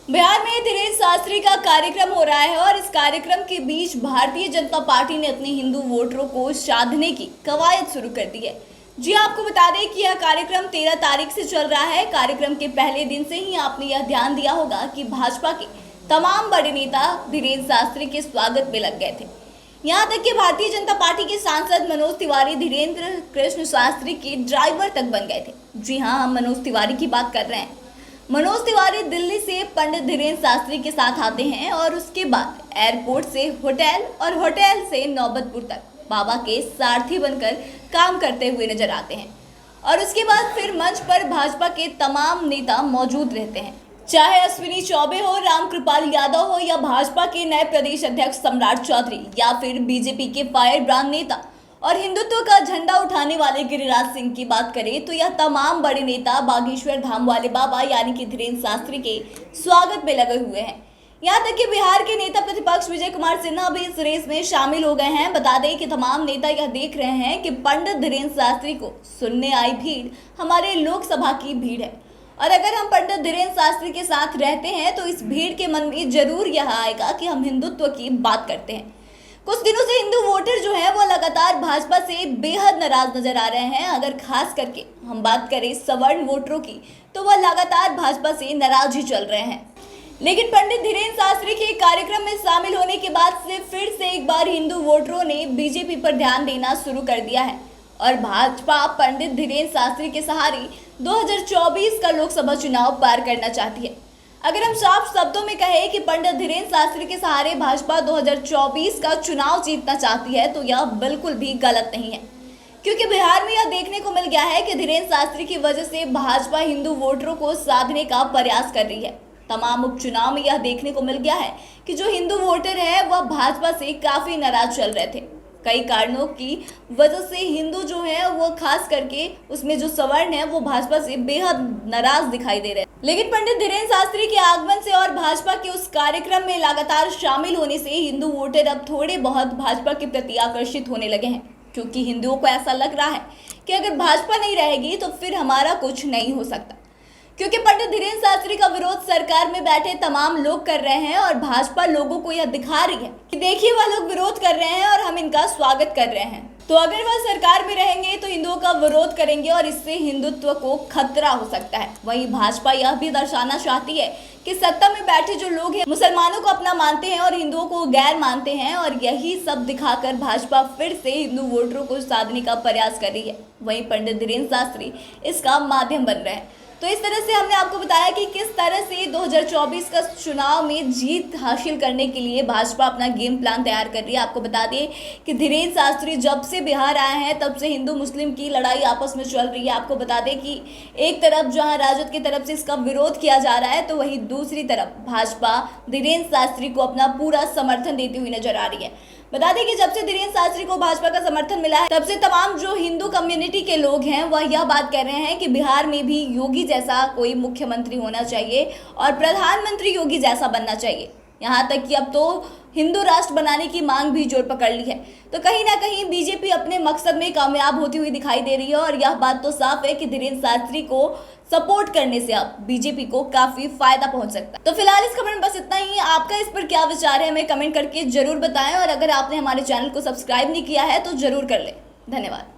बिहार में धीरेन्द्र शास्त्री का कार्यक्रम हो रहा है और इस कार्यक्रम के बीच भारतीय जनता पार्टी ने अपने हिंदू वोटरों को साधने की कवायद शुरू कर दी है। जी आपको बता दें कि यह कार्यक्रम 13 तारीख से चल रहा है। कार्यक्रम के पहले दिन से ही आपने यह ध्यान दिया होगा कि भाजपा के तमाम बड़े नेता धीरेन्द्र शास्त्री के स्वागत में लग गए थे। यहाँ तक कि भारतीय जनता पार्टी के सांसद मनोज तिवारी धीरेन्द्र कृष्ण शास्त्री के ड्राइवर तक बन गए थे। जी हाँ, हम मनोज तिवारी की बात कर रहे हैं। मनोज तिवारी दिल्ली से पंडित धीरेन्द्र शास्त्री के साथ आते हैं और उसके बाद एयरपोर्ट से होटल और होटल से नौबतपुर तक बाबा के सारथी बनकर काम करते हुए नजर आते हैं और उसके बाद फिर मंच पर भाजपा के तमाम नेता मौजूद रहते हैं, चाहे अश्विनी चौबे हो, रामकृपाल यादव हो या भाजपा के नए प्रदेश अध्यक्ष सम्राट चौधरी या फिर बीजेपी के फायर ब्रांड नेता और हिंदुत्व का झंडा उठाने वाले गिरिराज सिंह की बात करें तो यह तमाम बड़े नेता बागेश्वर धाम वाले बाबा यानी कि धीरेन्द्र शास्त्री के स्वागत में लगे हुए हैं। यहाँ तक कि बिहार के नेता प्रतिपक्ष विजय कुमार सिन्हा भी इस रेस में शामिल हो गए हैं। बता दें कि तमाम नेता यह देख रहे हैं कि पंडित धीरेन्द्र शास्त्री को सुनने आई भीड़ हमारे लोकसभा की भीड़ है और अगर हम पंडित धीरेन्द्र शास्त्री के साथ रहते हैं तो इस भीड़ के मन में जरूर यह आएगा कि हम हिंदुत्व की बात करते हैं। कुछ दिनों से हिंदू वोटर जो है वो लगातार भाजपा से बेहद नाराज नजर आ रहे हैं। अगर खास करके हम बात करें सवर्ण वोटरों की तो वह लगातार भाजपा से नाराज ही चल रहे हैं। लेकिन पंडित धीरेन्द्र शास्त्री के कार्यक्रम में शामिल होने के बाद से फिर से एक बार हिंदू वोटरों ने बीजेपी पर ध्यान देना शुरू कर दिया है और भाजपा पंडित धीरेन्द्र शास्त्री के सहारे 2024 का लोकसभा चुनाव पार करना चाहती है। अगर हम साफ शब्दों में कहें कि पंडित धीरेन्द्र शास्त्री के सहारे भाजपा 2024 का चुनाव जीतना चाहती है तो यह बिल्कुल भी गलत नहीं है, क्योंकि बिहार में यह देखने को मिल गया है कि धीरेन्द्र शास्त्री की वजह से भाजपा हिंदू वोटरों को साधने का प्रयास कर रही है। तमाम उपचुनाव में यह देखने को मिल गया है कि जो हिंदू वोटर है वह भाजपा से काफी नाराज चल रहे थे। कई कारणों की वजह से हिंदू जो है वो खास करके उसमें जो सवर्ण है वो भाजपा से बेहद नाराज दिखाई दे रहे हैं। लेकिन पंडित धीरेन्द्र शास्त्री के आगमन से और भाजपा के उस कार्यक्रम में लगातार शामिल होने से हिंदू वोटर अब थोड़े बहुत भाजपा के प्रति आकर्षित होने लगे हैं, क्योंकि हिंदुओं को ऐसा लग रहा है कि अगर भाजपा नहीं रहेगी तो फिर हमारा कुछ नहीं हो सकता, क्योंकि पंडित धीरेन्द्र शास्त्री का विरोध सरकार में बैठे तमाम लोग कर रहे हैं और भाजपा लोगों को यह दिखा रही है कि देखिए वह लोग विरोध कर रहे हैं और हम इनका स्वागत कर रहे हैं। तो अगर वह सरकार में रहेंगे तो हिंदुओं का विरोध करेंगे और इससे हिंदुत्व को खतरा हो सकता है। वहीं भाजपा यह भी दर्शाना चाहती है कि सत्ता में बैठे जो लोग हैं मुसलमानों को अपना मानते हैं और हिंदुओं को गैर मानते हैं और यही सब दिखाकर भाजपा फिर से हिंदू वोटरों को साधने का प्रयास कर रही है। वहीं पंडित धीरेन्द्र शास्त्री इसका माध्यम बन रहे हैं। तो इस तरह से हमने आपको बताया कि किस तरह से 2024 का चुनाव में जीत हासिल करने के लिए भाजपा अपना गेम प्लान तैयार कर रही है। आपको बता दें कि धीरेन्द्र शास्त्री जब से बिहार आए हैं तब से हिंदू मुस्लिम की लड़ाई आपस में चल रही है। आपको बता दें कि एक तरफ जहां राजद की तरफ से इसका विरोध किया जा रहा है तो वहीं दूसरी तरफ भाजपा धीरेन्द्र शास्त्री को अपना पूरा समर्थन देती हुई नजर आ रही है। बता दें कि जब से धीरेन्द्र शास्त्री को भाजपा का समर्थन मिला है तब से तमाम जो हिंदू कम्युनिटी के लोग हैं वह यह बात कह रहे हैं कि बिहार में भी योगी जैसा कोई मुख्यमंत्री होना चाहिए और प्रधानमंत्री योगी जैसा बनना चाहिए। यहाँ तक कि अब तो हिंदू राष्ट्र बनाने की मांग भी जोर पकड़ ली है। तो कहीं ना कहीं बीजेपी अपने मकसद में कामयाब होती हुई दिखाई दे रही है और यह बात तो साफ है कि धीरेन्द्र शास्त्री को सपोर्ट करने से अब बीजेपी को काफी फायदा पहुंच सकता है। तो फिलहाल इस खबर में बस इतना ही। आपका इस पर क्या विचार है हमें कमेंट करके जरूर बताएं और अगर आपने हमारे चैनल को सब्सक्राइब नहीं किया है तो जरूर कर लें। धन्यवाद।